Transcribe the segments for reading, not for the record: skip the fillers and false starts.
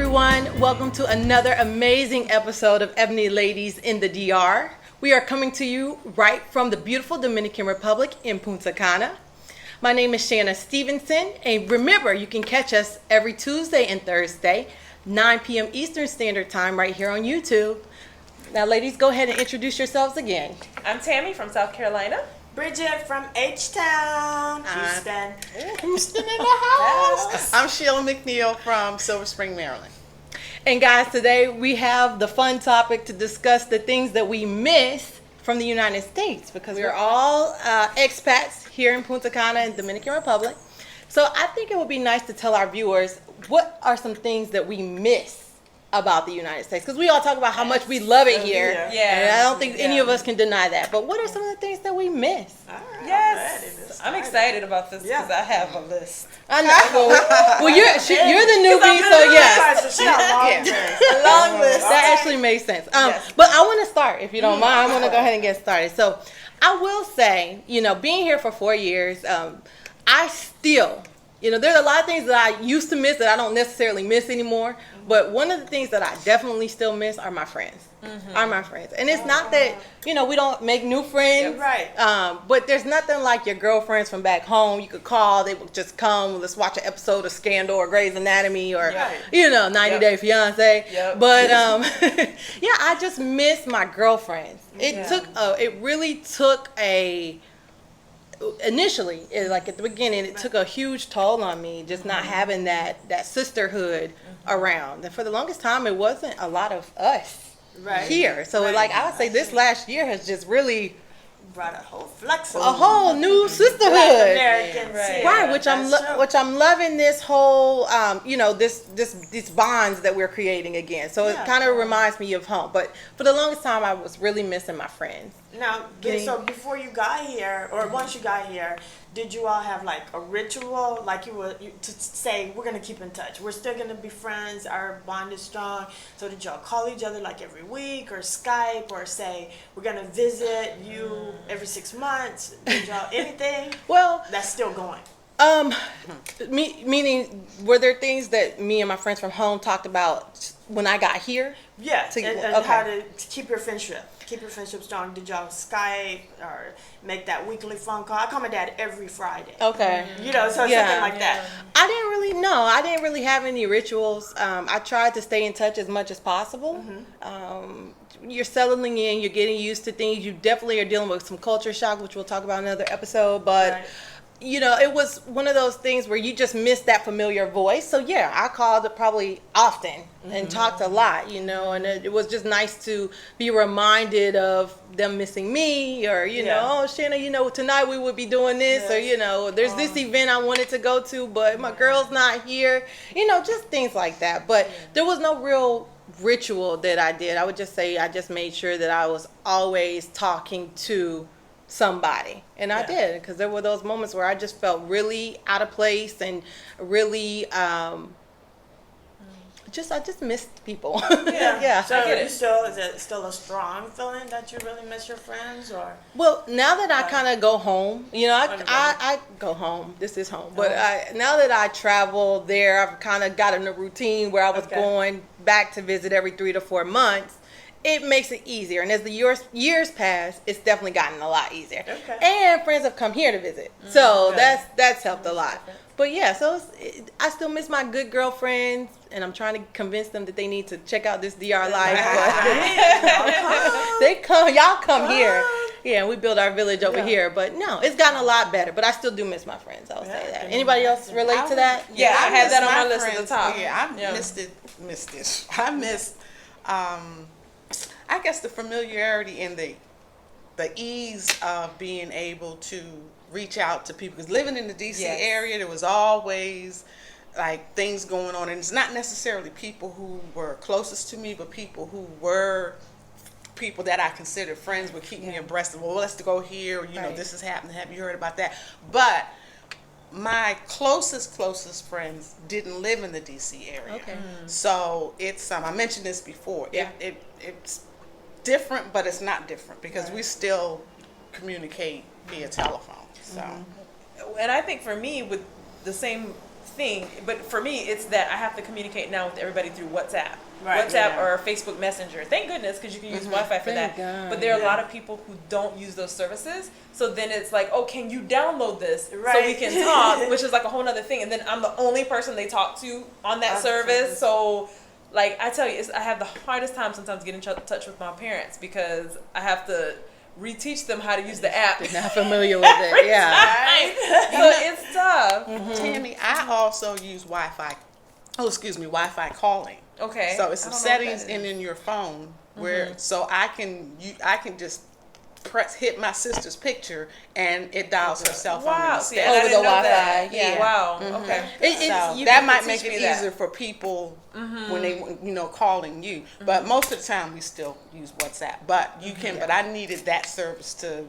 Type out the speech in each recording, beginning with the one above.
everyone. Welcome to another amazing episode of Ebony Ladies in the DR. We are coming to you right from the beautiful Dominican Republic in Punta Cana. My name is Shanna Stevenson, and remember, you can catch us every Tuesday and Thursday, 9 p.m. Eastern Standard Time right here on YouTube. Now, ladies, go ahead and introduce yourselves again. I'm Tammy from South Carolina. Bridget from H-Town, Houston. Houston in the house. I'm Sheila McNeil from Silver Spring, Maryland. And guys, today we have the fun topic to discuss the things that we miss from the United States, because we're all expats here in Punta Cana and Dominican Republic. So I think it would be nice to tell our viewers what are some things that we miss about the United States, because we all talk about how much we love it here. Yeah. And I don't think any of us can deny that. But what are some of the things that we miss? All right, Yes, I'm excited about this because I have a list. I know. Well, you're the newbie, so yes. She got a long list. A long list. That actually makes sense. Yes. But I want to start, if you don't mind. I want to go ahead and get started. So I will say, being here for 4 years, I still, there's a lot of things that I used to miss that I don't necessarily miss anymore. But one of the things that I definitely still miss are my friends. Are my friends. And it's not that, we don't make new friends. Right. But there's nothing like your girlfriends from back home. You could call, they would just come, let's watch an episode of Scandal or Grey's Anatomy or, 90 Day Fiance. Yep. But, I just miss my girlfriends. It really took initially, like at the beginning, it took a huge toll on me, just not having that sisterhood around. And for the longest time, it wasn't a lot of us here. So I would say this last year has just really brought a whole flex of a whole new sisterhood. Americans, Right, which I'm loving this whole these bonds that we're creating again. So it kind of reminds me of home. But for the longest time, I was really missing my friends. Now, so before you got here, or once you got here, did you all have like a ritual, like to say we're gonna keep in touch, we're still gonna be friends, our bond is strong? So did y'all call each other like every week, or Skype, or say we're gonna visit you every 6 months? Did y'all anything? Well, that's still going. Meaning, were there things that me and my friends from home talked about when I got here? Yeah, and how to keep your friendship strong. Did y'all Skype or make that weekly phone call? I call my dad every Friday. Okay. So something like that. I didn't really have any rituals. I tried to stay in touch as much as possible. You're settling in, you're getting used to things. You definitely are dealing with some culture shock, which we'll talk about in another episode. But it was one of those things where you just miss that familiar voice. So I called probably often and talked a lot, and it was just nice to be reminded of them missing me, or oh, Shanna, tonight we would be doing this, or there's this event I wanted to go to, but my girl's not here, just things like that. But there was no real ritual that I did. I would just say I just made sure that I was always talking to somebody, and I did, because there were those moments where I just felt really out of place and really I just missed people. So I get it. is it still a strong feeling that you really miss your friends, or? Well, now that I kind of go home, I go home. This is home, but now that I travel there, I've kind of gotten a routine where I was going back to visit every 3 to 4 months. It makes it easier, and as the years pass, it's definitely gotten a lot easier. Okay. And friends have come here to visit, so that's helped a lot. But I still miss my good girlfriends, and I'm trying to convince them that they need to check out this DR life. But y'all come here. Yeah, we build our village over here. But no, it's gotten a lot better. But I still do miss my friends. I'll say that. Anybody else relate to that? Yeah, I had that on my list at the top. Yeah, I missed it. I missed, I guess, the familiarity and the ease of being able to reach out to people. Because living in the DC area, there was always like things going on, and it's not necessarily people who were closest to me, but people who were people that I considered friends would keep me abreast of, well, let's go here, this is happening, have you heard about that? But my closest friends didn't live in the DC area. Okay. So it's I mentioned this before. It's different, but it's not different, because we still communicate via telephone. So and I think for me, with the same thing, but for me, it's that I have to communicate now with everybody through WhatsApp. Right, WhatsApp yeah. or Facebook Messenger. Thank goodness, because you can use Wi-Fi for Thank that. God, But there are a yeah. lot of people who don't use those services. So then it's like, oh, can you download this so we Right. can talk? Which is like a whole other thing. And then I'm the only person they talk to on that service. So, like, I tell you, I have the hardest time sometimes getting in touch with my parents because I have to reteach them how to use the app. They're not familiar with it. Yeah. Right? So it's tough. Tammy, I also use Wi-Fi calling. Okay. So it's I some don't know what settings that is. in your phone where so I can just hit my sister's picture and it dials her cell phone. Wow. in See, the I Over didn't the know that. Wi-Fi, yeah. Wow. Okay. So You that can might teach make it me that. easier for people when they calling you. But most of the time we still use WhatsApp. But you can. But I needed that service to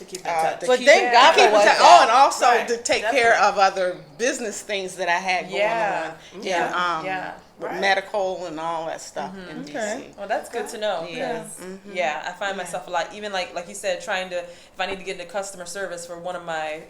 keep in touch. But thank God for keep in touch. WhatsApp. Oh, and also Right. to take care of other business things that I had going Yeah. on. Yeah. And, Yeah. with Right. medical and all that stuff in DC. Okay. Well, that's good to know. Yeah. 'Cause, yeah, I find myself a lot, even like you said, trying to, if I need to get into customer service for one of my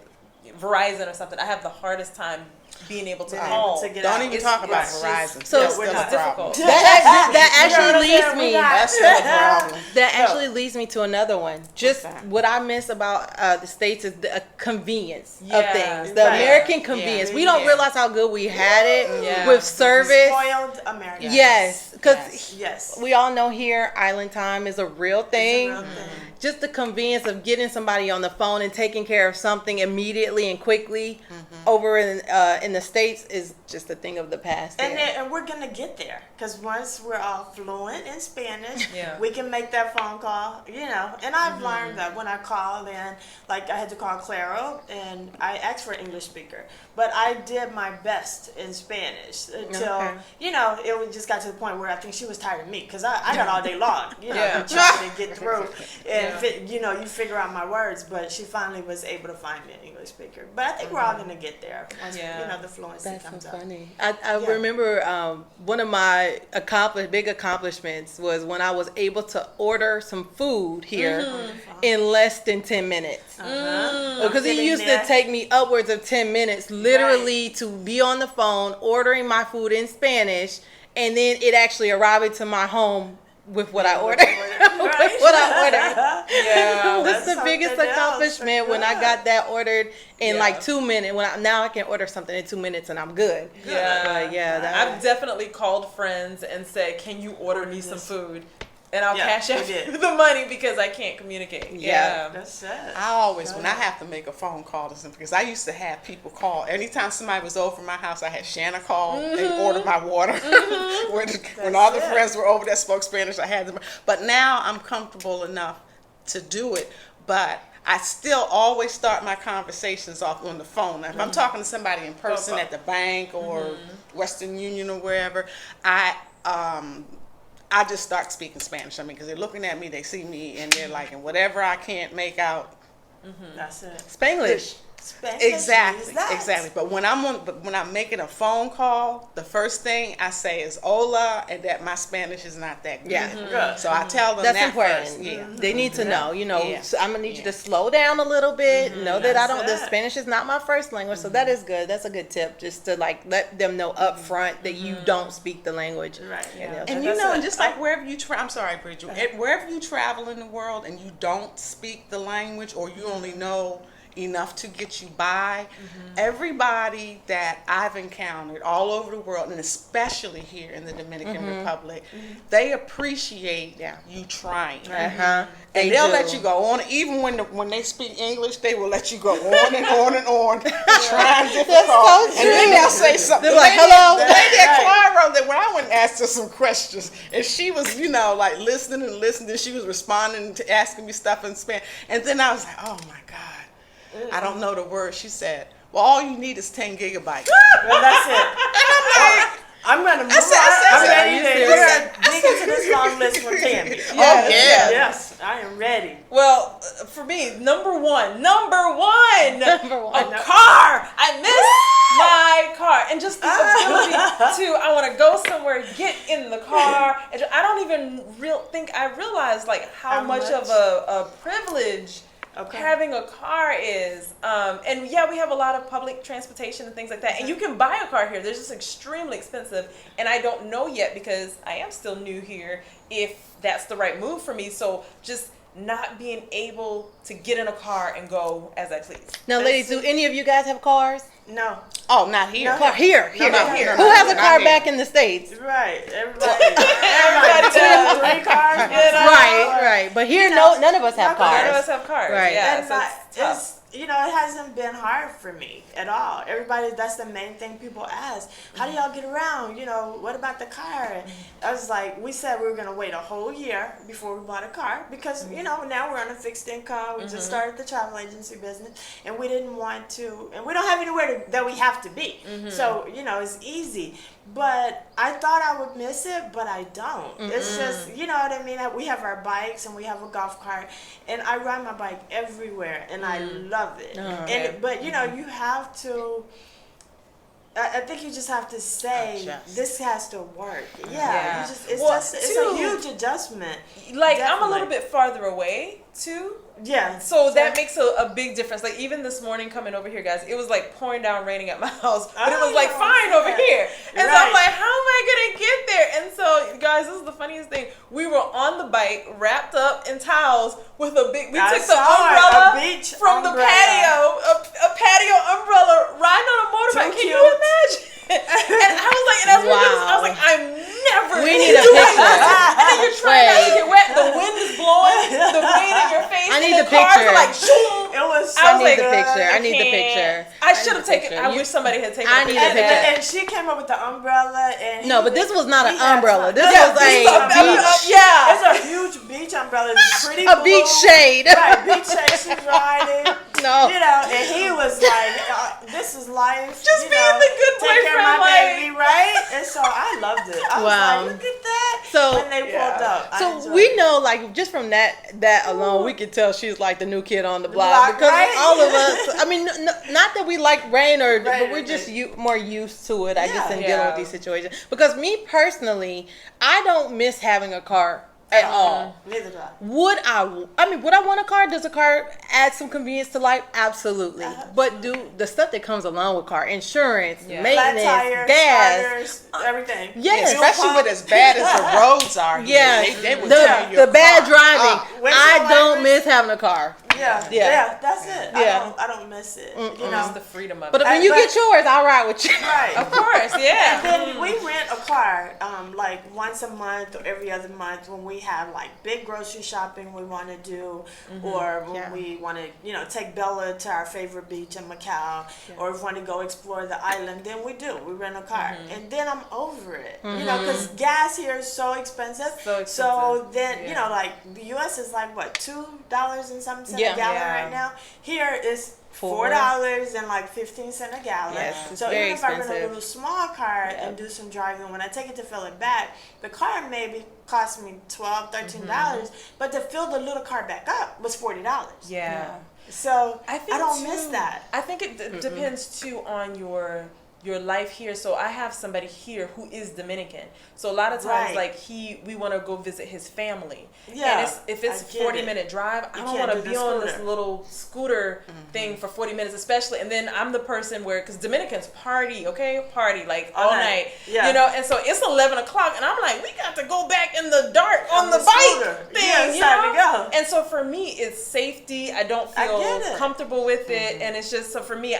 Verizon or something, I have the hardest time being able to Being call. able to get Don't out. even It's- talk about it's Verizon. So That's we're still It's a problem. difficult. That actually You know leads what I'm me. saying? That's still a problem. That actually leads me to another one. Just that? what I miss about the States is the convenience of Yeah. things. The Right. American convenience. We don't Yeah. realize how good we had it Yeah. with service. Spoiled America. Yes, because Yes. we all know here island time is a real thing. It's a real thing. Just the convenience of getting somebody on the phone and taking care of something immediately and quickly over in the States is just a thing of the past. And, there. then, and we're gonna get there because once we're all fluent in Spanish, Yeah. we can make that phone call, And I've learned that when I call in, like I had to call Claro, and I asked for an English speaker, but I did my best in Spanish until Okay. it just got to the point where I think she was tired of me because I got all day long, Yeah. trying to get through, and Yeah. you figure out my words, but she finally was able to find me an English speaker. But I think we're all gonna get there once Yeah. the fluency That's comes so up. funny. I remember one of my big accomplishments was when I was able to order some food here in less than 10 minutes. Because it Getting used there. to take me upwards of 10 minutes literally to be on the phone ordering my food in Spanish, and then it actually arriving to my home with what I ordered. With what I ordered. Yeah. It was That's the biggest something else. accomplishment when I Good. got that ordered in Yeah. like 2 minutes. Now I can order something in 2 minutes and I'm good. Yeah. But yeah, I've definitely called friends and said, "Can you order me some food?" And I'll Yeah, cash we out did. the money because I can't communicate. Yeah. That's it. I always, when I have to make a phone call to something, because I used to have people call. Anytime somebody was over my house, I had Shanna call and order my water. when all the it. friends were over that spoke Spanish, I had them. But now I'm comfortable enough to do it. But I still always start my conversations off on the phone. Now, if I'm talking to somebody in person at the bank or Western Union or wherever, I just start speaking Spanish. I mean, because they're looking at me, they see me, and they're like, and whatever I can't make out. That's it. Spanglish. Spanish Exactly, is that. exactly. But when I'm making a phone call, the first thing I say is "Hola," and that my Spanish is not that good. Yeah. Good. So I tell them That's that important. first. Yeah. They need to know, Yeah. so I'm gonna need you to slow down a little bit. Know that That's the it. Spanish is not my first language, so that is good. That's a good tip, just to like let them know up front that you don't speak the language. Right. Yeah. And That's and it. just like wherever you I'm sorry, Bridget, wherever you travel in the world and you don't speak the language or you only know enough to get you by, everybody that I've encountered all over the world, and especially here in the Dominican Republic, they appreciate you trying. Uh-huh. And they'll let you go on, even when they speak English, they will let you go on and on and on, trying different calls. And then they'll say something. They're like, The lady- "Hello?" The lady at Claro, that when I went and asked her some questions, and she was, like listening and listening, and she was responding to asking me stuff in Spanish. And then I was like, oh my God, I don't know the word. She said, well, all you need is 10 gigabytes. Well, that's it. I'm gonna move I'm ready to dig into this long list for Tammy. Yes, I am ready. Well, for me, number one, one. a car. I miss my car, and just the ability to, I want to go somewhere, get in the car. And I don't even think I realize like how much of a privilege having a car is. And yeah, we have a lot of public transportation and things like that. And you can buy a car here. They're just extremely expensive. And I don't know yet, because I am still new here, if that's the right move for me. So just not being able to get in a car and go as I please. Now, ladies, do any of you guys have cars? No. Oh, not here. No. Car here. No, not here. Who has a Not car here. back in the States? Right. Everybody does. 3 cars. Right. But here, none of us have none None of cars. us have cars. Right. Yeah, And so it's tough. it's it hasn't been hard for me at all. Everybody, that's the main thing people ask. How do y'all get around? What about the car? I was like, we said we were gonna wait a whole year before we bought a car, because now we're on a fixed income. We just started the travel agency business, and we didn't want to, and we don't have anywhere that we have to be. So it's easy. But I thought I would miss it, but I don't. It's just, you know what I mean? We have our bikes and we have a golf cart, and I ride my bike everywhere, and I love it. But you have to. I think you just have to say this has to work. Yeah. It's a huge adjustment. Like, I'm a Definitely. little bit farther away too. Yeah. So that makes a big difference. Like, even this morning coming over here, guys, it was like pouring down, raining at my house, but it was like fine over here. And so I'm like, how am I gonna get there? And so, guys, this is the funniest thing. We were on the bike, wrapped up in towels with a big. We took the umbrella from the patio, a patio umbrella, riding on a motorbike. Can you imagine? And I was like, and as we did this, I was like, I'm never. We need a picture. And then you're trying not to get wet. The wind is blowing, the rain in your face. I need and the cars picture. are like, shoom. It was. I need the picture. I need the can't. picture. I should have taken. I wish somebody had taken. I a need picture a of picture. that. And she came up with the umbrella, and No, but this was not an he had umbrella. fun. This Yeah, was this a was beach. Yeah. It's a huge beach umbrella. It's pretty A beach blue. shade. Right, beach shade. She's riding. No. And he was like, "This is life." Just being the good take care of boyfriend, my like- baby, right? And so I loved it. I was Wow. like, "Look at that!" So- when they pulled up, I So enjoyed we it. know, like, just from that alone, we can tell she's like the new kid on the block, because right? all of us. I mean, not that we like rain but we're Right. just more used to it, I guess, in Yeah. dealing with these situations. Because me personally, I don't miss having a car at all. Neither do I. Would I want a car? Does a car add some convenience to life? Absolutely. But do the stuff that comes along with car, insurance, Yeah. Flat maintenance, tires, gas, tires, everything. yes. Especially with as bad as the roads are here. Yes, They will tell you the bad driving. Windshield I don't wipers. miss having a car. Yeah, that's it. Yeah. I don't miss it. Just the freedom of But it. when you but- get yours, I'll ride with you. Right. Of course, yeah. And then we rent a car, like once a month or every other month when we have like big grocery shopping we want to do, or when we want to, take Bella to our favorite beach in Macau, or if we want to go explore the island, then we rent a car, and then I'm over it, because gas here is so expensive. So then, like the U.S. is like what, $2 and something cents a gallon right now. Here is $4 and like 15 cents a gallon. Yes, it's so very even if I rent a expensive. little small car and do some driving, when I take it to fill it back, the car maybe cost me $12, $13, but to fill the little car back up was $40. Yeah. So I think don't miss that. I think it depends too on your life here. So I have somebody here who is Dominican. So a lot of times, Right. like we want to go visit his family. Yeah, And if it's I get 40-minute drive, I don't can't want to do be the on this scooter. little scooter thing for 40 minutes, especially. And then I'm the person because Dominicans party like all night. Yeah. And so it's 11 o'clock, and I'm like, we got to go back in the dark on the scooter. bike thing. Yeah, it's time to go. And so for me, it's safety. I don't I feel get it. comfortable with it, and it's just so for me. No,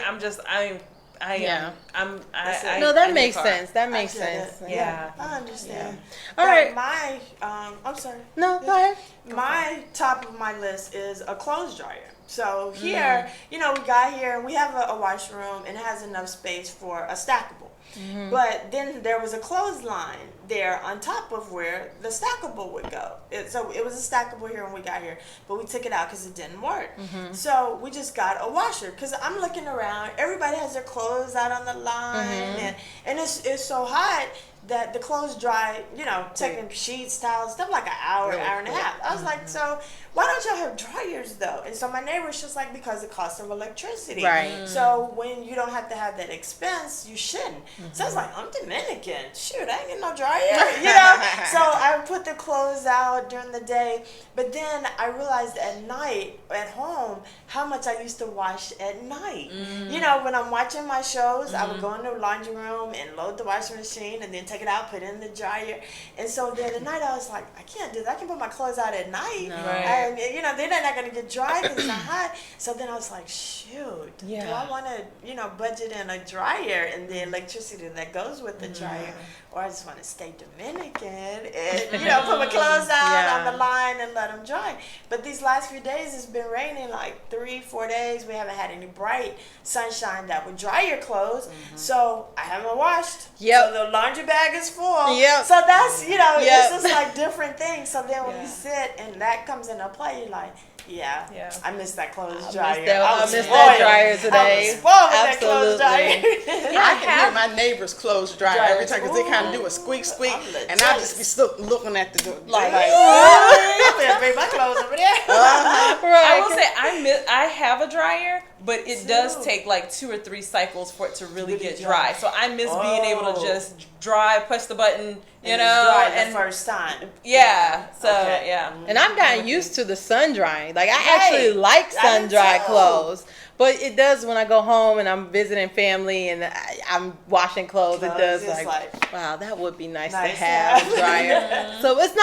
that I makes need a car. sense. That I makes get sense. it. Yeah. I understand. All But right. my, I'm sorry. No, go ahead. My top of my list is a clothes dryer. So here, we got here and we have a washroom and it has enough space for a stackable. But then there was a clothesline there on top of where the stackable would go. So it was a stackable here when we got here, but we took it out because it didn't work. So we just got a washer because I'm looking around. Everybody has their clothes out on the line, and it's so hot. that the clothes dry, taking sheets, towels, stuff like an hour, Really hour and a quick. half. I was like, so why don't y'all have dryers though? And so my neighbor's just like, because the cost of electricity. Right. So when you don't have to have that expense, you shouldn't. So I was like, I'm Dominican. Shoot, I ain't getting no dryer. So I put the clothes out during the day. But then I realized at night, at home, how much I used to wash at night. When I'm watching my shows, I would go in the laundry room and load the washing machine and then take it out, put it in the dryer. And so the other night I was like, I can't do that. I can put my clothes out at night. No. Right. And, they're not going to get dry because it's not hot. So then I was like, shoot, do Yeah. I want to, budget in a dryer and the electricity that goes with the dryer? Or I just want to stay Dominican and, put my clothes out on the line and let them dry. But these last few days, it's been raining like 3-4 days. We haven't had any bright sunshine that would dry your clothes. So I haven't washed. Yep. So the laundry bag is full. Yep. So that's, Yep. it's just like different things. So then when Yeah. you sit and that comes into play, you're like, yeah. I missed that clothes dryer. I was missed spoiled. that dryer today. I was spoiled with that clothes Absolutely. dryer. I can hear my neighbor's clothes dry every time because they kind of do a squeak, I'm and I just be still looking at the door Like, like I better bring my clothes over there. I will say I have a dryer, but it does Too. take like 2 or 3 cycles for it to really Really get dry. dry. So I miss being able to Oh. just dry, push the button, And it's dry the first time. yeah. So Okay. yeah. And I've gotten used to the sun drying. Like I Right. actually like I sun do dried too. clothes. But it does when I go home and I'm visiting family and I'm washing clothes. It does Clothes, it's like, wow, that would be nice to Nice to have have. a dryer. So it's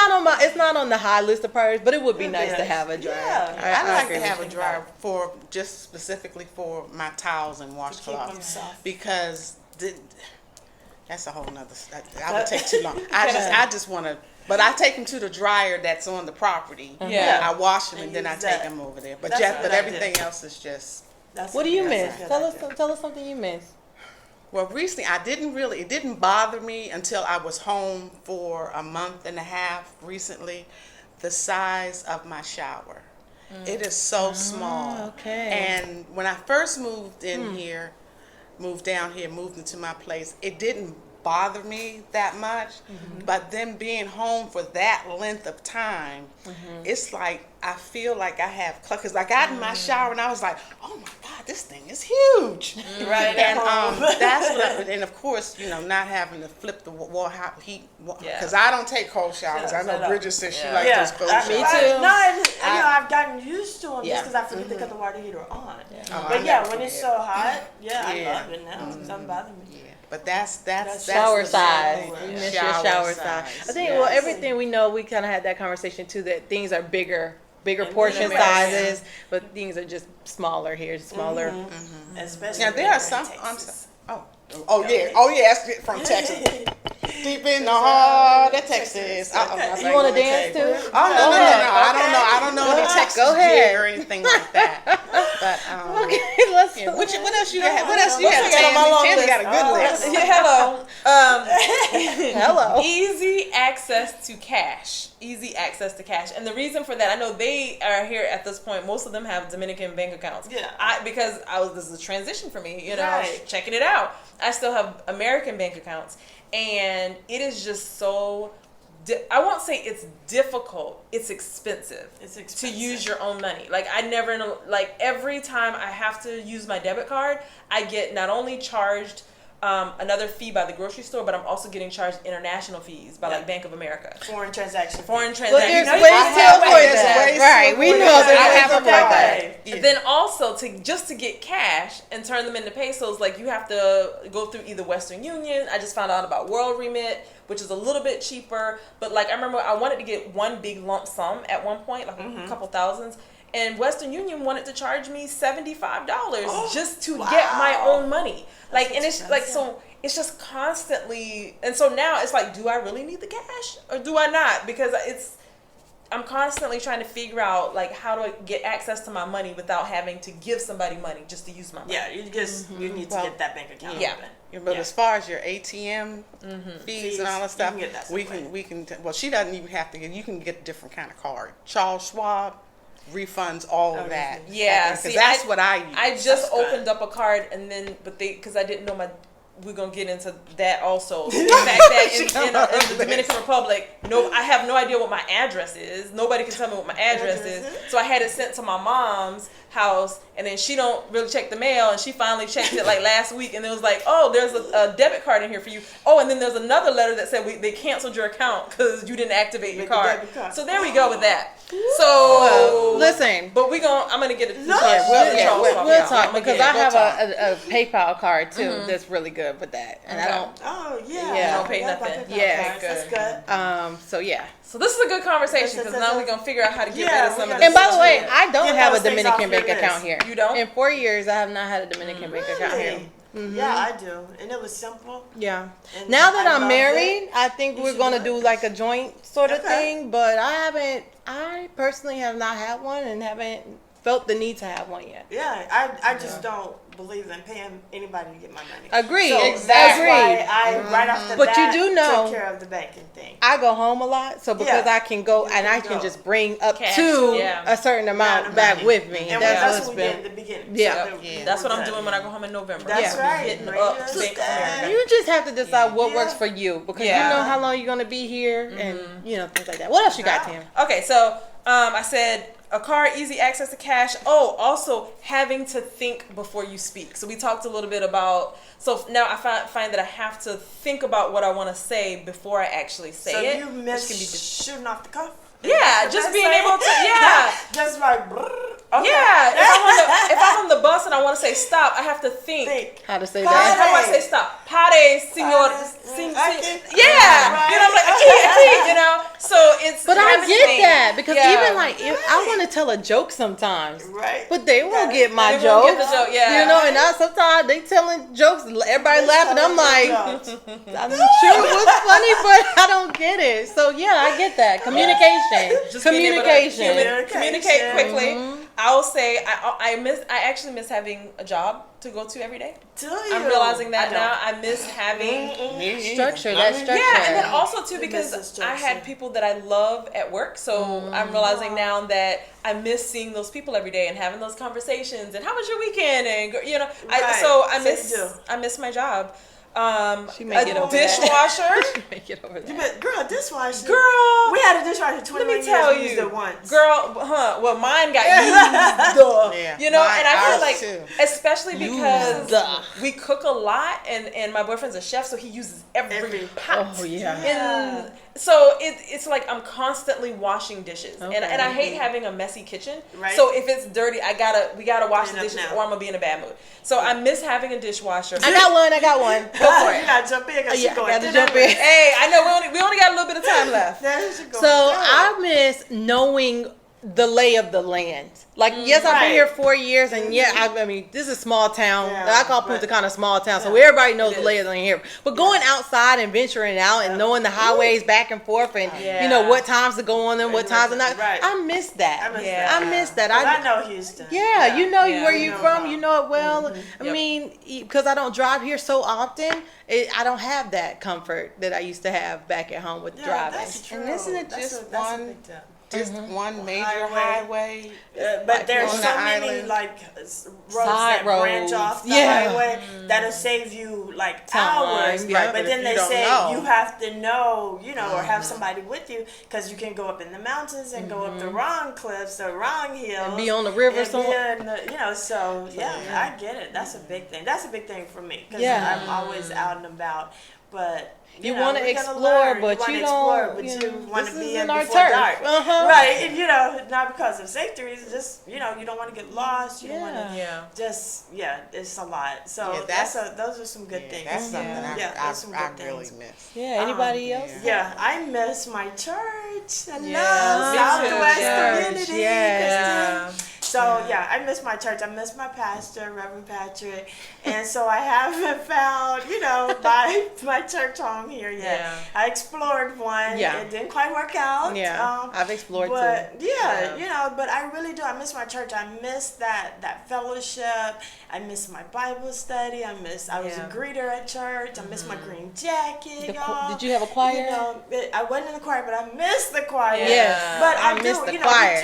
not on the high list of priorities, but it would be It'd be nice to nice. have a dryer. Yeah. I like agree to have a with you. dryer for just specifically for my towels and Keep washcloths them soft. because that's a whole nother. I would take too long. I just want to. But I take them to the dryer that's on the property. Yeah. I wash them and And then I use take that. them over there. But That's but what I everything did. else is just. That's What do you that's a miss? good idea. Tell us something you miss. Well, recently it didn't bother me until I was home for a month and a half recently, the size of my shower. It is so small. okay. And when I first moved in here, moved into my place, it didn't bother me that much. But then being home for that length of time, it's like I feel like I have, because I got in my shower and I was like, oh my God, this thing is huge. Right. And that's what, and of course, not having to flip the wall heat, Yeah. because I don't take cold showers. I know Bridget says she likes those cold showers. Me too. I've gotten used to them Yeah. just because I forget to cut the water heater on. Oh, I But yeah, never when it's forget. so hot, I Yeah. love it now. It doesn't bother me. Yeah, but that's Shower the size. shower. You miss Shower your shower size. size. I think, Yes. well, everything we know, we kind of had that conversation too, that things are bigger And portion bigger, sizes, but things are just smaller here, smaller. Especially Now there when are some. you're in I'm Texas. so, oh yeah, that's from Texas. Deep in the heart of Texas. You want to dance too? Oh no, Go no, ahead. no! I don't know any Texas Go ahead. G or anything like that. But Okay, let's. yeah. What else you got? What else you What's got? you got on my long Tammy got a list? good list. Yeah, hello. Hello. Easy access to cash. Easy access to cash. And the reason for that, I know they are here at this point. Most of them have Dominican bank accounts. Yeah. Because this is a transition for me, Right. checking it out. I still have American bank accounts. And it is just so, I won't say it's difficult. It's expensive. It's To expensive. use your own money. Like I never know, like every time I have to use my debit card, I get not only charged another fee by the grocery store, but I'm also getting charged international fees by like Bank of America. Foreign transaction. Foreign But transactions. there's You ways know, to you have avoid ways. that. Ways to Right, we avoid know that. that. I there's have a a way. way. Yeah. Then also to get cash and turn them into pesos, like you have to go through either Western Union. I just found out about World Remit, which is a little bit cheaper. But like I remember I wanted to get one big lump sum at one point, like a couple thousands. And Western Union wanted to charge me $75 just to get my own money. Like, and it's like, so it's just constantly. And so now it's like, do I really need the cash or do I not? Because I'm constantly trying to figure out like how do I get access to my money without having to give somebody money just to use my money. Yeah, you need to Well, get that bank account yeah. open. Yeah, but Yeah. as far as your ATM fees and all that you stuff, can get that we separate. can. Well, she doesn't even have to get. You can get a different kind of card. Charles Schwab refunds all of that. Yeah, because see, that's what I use. I just That's good. opened up a card and then, because I didn't know we're gonna get into that also. The fact that in the Dominican Republic, I have no idea what my address is. Nobody can tell me what my address is. So I had it sent to my mom's house, and then she don't really check the mail, and she finally checked it like last week, and it was like, oh, there's a debit card in here for you. Oh, and then there's another letter that said they canceled your account because you didn't activate your card. So there we go with that. So listen, but I'm gonna get it. We'll talk because I have a PayPal card too that's really good with that, and I don't. Oh yeah. I don't pay nothing. Yeah, that's good. So this is a good conversation because now we're gonna figure out how to get rid of some of this. And by the way, Yeah. I don't Get have a those things Dominican off your bank account here. You don't? In 4 years, I have not had a Dominican bank account here. Yeah, I do, and it was simple. Yeah. And Now that I I'm love married, it. I think You we're should gonna do do it. like a joint sort of Okay. thing, but I personally have not had one and haven't felt the need to have one yet. Yeah, I just don't believe in paying anybody to get my money. Agreed. So Exactly. that's why I right after But you that do know- took care of the banking thing. I go home a lot, so because Yeah. I can go and I can go. just bring up Cash, to yeah. a certain amount Amount of back money. with me. And That's that's what's what we did in been. the beginning. Yeah. So That's what I'm we're doing good. when I go home in November. That's Yeah. right. Hitting Bring up us Bank of that. America. You just have to decide what Yeah. works for you because Yeah. you know how long you're gonna be here and things like that. What else you got, Wow. Tim? Okay, so I said a car, easy access to cash. Oh, also having to think before you speak. So we talked a little bit about. So now I find that I have to think about what I want to say before I actually say So it. you which miss can be just, shooting off the cuff? yeah, Is just that being saying? able to just like okay. Yeah, if I'm on the bus and I want to say stop, I have to think. How to say Pare. that? How do I say stop? Pare, senor. Okay. Yeah, Right. I'm like, aquí, So it's. But I having to get think. that because Yeah. even like I want to tell a joke sometimes, Right. but they won't get my They joke. won't get the joke, yeah. And sometimes they telling jokes, everybody Let's laughing. tell I'm them like, jokes. I'm sure it was funny, but I don't get it. So yeah, I get that communication, Just being able to communication. communicate quickly. Mm-hmm. I'll say I actually miss having a job to go to every day. Do you? I'm realizing that I now. I miss having Structure, that structure. yeah, and then also too You because miss the I had structure. people that I love at work, so I'm realizing now that I miss seeing those people every day and having those conversations and how was your weekend and Right. so I So miss you do. I miss my job. She may get A over that. dishwasher. Make it over You that. bet, girl, dishwasher. Girl, We had a dishwasher 21 let me years. tell We used you, it once. girl, well, mine got used, Yeah, and mine- I feel ours like, too. especially because Used. we cook a lot, and my boyfriend's a chef, so he uses every pot. Oh yeah. Yeah. And so it's like I'm constantly washing dishes, Okay. and I hate having a messy kitchen. Right. So if it's dirty, we gotta wash Clean the up dishes, now. or I'm gonna be in a bad mood. So I miss having a dishwasher. I got one. Go for You it. gotta jump in because Yeah, she's going gotta to jump in. Hey, I know we only got a little bit of time left. There she goes. So I miss knowing the lay of the land. Like, yes, I've been Right. here 4 years, and yeah, I mean, this is a small town. Yeah, I call Punta right. Cana a small town, so Yeah. everybody knows It the is. lay of the land here. But going outside and venturing out and knowing the highways back and forth, and Yeah. what times to go on them, what times to not. Right. I miss that. I miss Yeah. that. I miss that. 'Cause I know Houston. Yeah, you know Yeah. where You you know from. how. You know it well. I Yep. mean, because I don't drive here so often, I don't have that comfort that I used to have back at home with Yeah, driving. that's true. And isn't it That's just that's one- big deal. Just one major Highway. highway. But there's on so the many island. like roads Side that branch roads. off the Yeah. highway that'll save you like Time, hours. yeah. But But then if they you don't say know. you have to know, or have somebody with you because you can go up in the mountains and go up the wrong cliffs, the wrong hills, And be on the river and be somewhere. in the- So yeah, I get it. That's a big thing. That's a big thing for me because Yeah. I'm always out and about. But You know, wanna we're gonna explore, learn. but wanna you explore, don't- But you you know, want to this be is in in our before turf. dark, Uh-huh. right? And not because of safety reasons. Just you don't want to get lost. You don't want to. Yeah. It's a lot. So Yeah, those are some good Yeah, things. that's something that's some I good really things. miss. Yeah. Anybody else? Yeah, I miss my church. I Yeah, love me too. Southwest Church, Community. yes. Kristen. So I miss my church. I miss my pastor, Reverend Patrick, and so I haven't found my church home here yet. Yeah. I explored one. Yeah. It didn't quite work out. Yeah. I've explored But too. yeah, but I really do. I miss my church. I miss that fellowship. I miss my Bible study. I was a Yeah. greeter at church. I miss my green jacket. y'all. Did you have a choir? I wasn't in the choir, but I miss the choir. Yes, But I I miss do. the choir.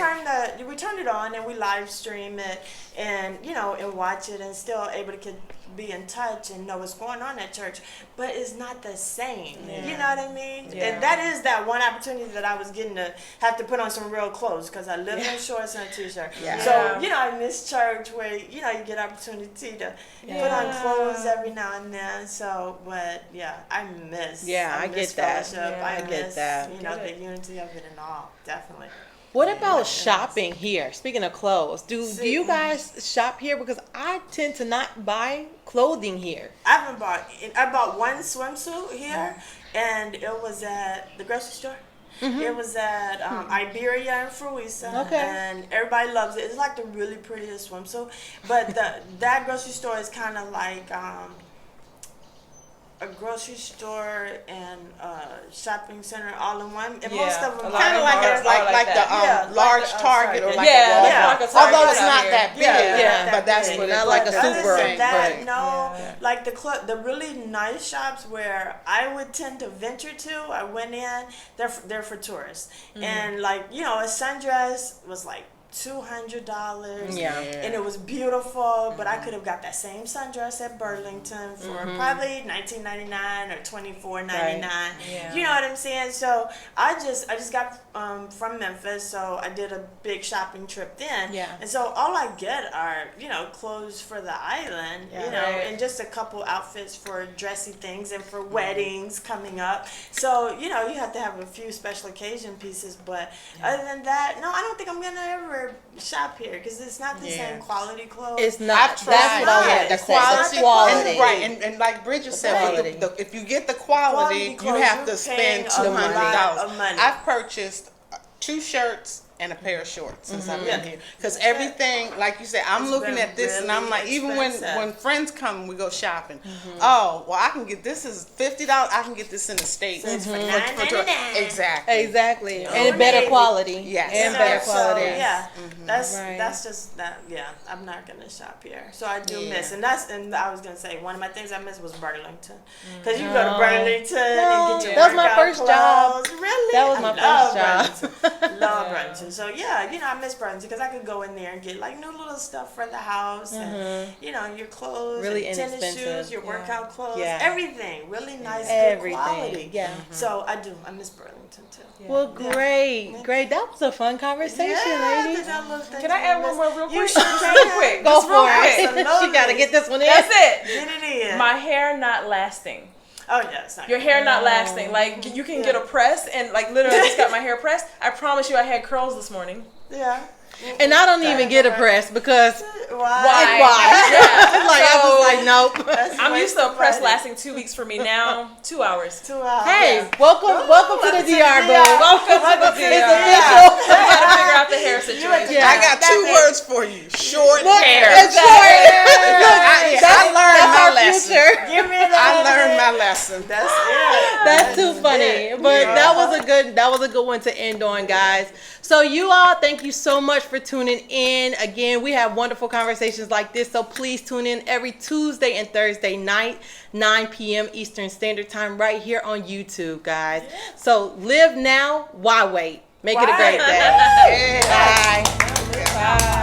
We turned it on and we liked live stream it and, you know, and watch it and still able to be in touch and know what's going on at church, but it's not the same. Yeah. You know what I mean? Yeah. And that is that one opportunity that I was getting to have to put on some real clothes because I live in shorts and a t-shirt. Yeah. So, you know, I miss church where, you know, you get opportunity to put on clothes every now and then. So, but yeah, I miss. I miss get that. fellowship. Yeah, I I get miss, that. you know, the unity of it and all. Definitely. What about shopping here? Speaking of clothes, do you guys shop here? Because I tend to not buy clothing here. I bought one swimsuit here, and it was at the grocery store. It was at Iberia and Fruisa, Okay. and everybody loves it. It's like the really prettiest swimsuit, but that grocery store is kind of like a grocery store and shopping center all in one. And most of them Kind of like that. the large Target or like Yeah, a like a Target although it's out not here. that big, Yeah. but that's Not what that it's big. Not like a Other super, than that, right. no. Yeah. Like the really nice shops where I would tend to venture to, I went in. They're for tourists, and like, you know, a sundress was like $200. Yeah. And it was beautiful, but I could have got that same sundress at Burlington for probably $19.99 or $24.99. Yeah. You know what I'm saying? So I just got from Memphis, so I did a big shopping trip then. Yeah. And so all I get are, you know, clothes for the island, you know, Right. and just a couple outfits for dressy things and for weddings coming up. So, you know, you have to have a few special occasion pieces, but other than that, no, I don't think I'm going to ever shop here because it's not the same quality clothes. It's not. I've That's what I tried wanted to it. say. quality, The quality. and, right? And like Bridget said, quality. if you get the quality, you clothes, have you're to paying spend a lot $200. of money. I've purchased 2 shirts and a pair of shorts since I've been Yeah. here. Because everything, like you said, I'm It's looking been at this and I'm really like, even expensive. when friends come, we go shopping. Oh, well, I can get this is $50. I can get this in the States. It's for $9.99. Exactly. Exactly. Oh, And better maybe. quality. Yes. And You better know, quality. So, yeah, Right. that's just that. Yeah, I'm not gonna shop here, so I do Yeah. miss, and I was gonna say one of my things I missed was Burlington, because you go No. to Burlington No, and get your that was my workout first job. clothes. Really, That was I my love first job. Burlington. Love Burlington. So yeah, you know, I miss Burlington because I could go in there and get like new little stuff for the house, and you know, your clothes, Really and tennis inexpensive. shoes, your workout clothes, Yeah. everything, really nice, Everything. good quality. Yeah. So I miss Burlington too. Well, great. That was a fun conversation, ladies. Can I add one more real quick? You sure Just can. real quick. Go Just real for it. quick. She got to get this one in. That's it. Get it in. My hair not lasting. Oh yeah, it's not. Your hair not lasting. Like, you can get a press, and like literally I just got my hair pressed. I promise you I had curls this morning. Yeah. And I don't even get a press because Why? Yeah. like I was like, nope. That's I'm way used to a too press funny. lasting 2 weeks for me now. 2 hours. 2 hours. Hey, Yeah. welcome to the DR, boo. Welcome to the It's DR. official. We gotta figure out the hair situation. Yeah. I got 2 words for you. Short hair. It's short. I learned my lesson. Give me that. I learned my lesson. That's it. That's too funny. But that was a good one to end on, guys. So you all, thank you so much for tuning in. Again, we have wonderful conversations like this. So please tune in every Tuesday and Thursday night, 9 p.m. Eastern Standard Time, right here on YouTube, guys. So live now, why wait? Make it a great day. Yeah. Bye. Bye.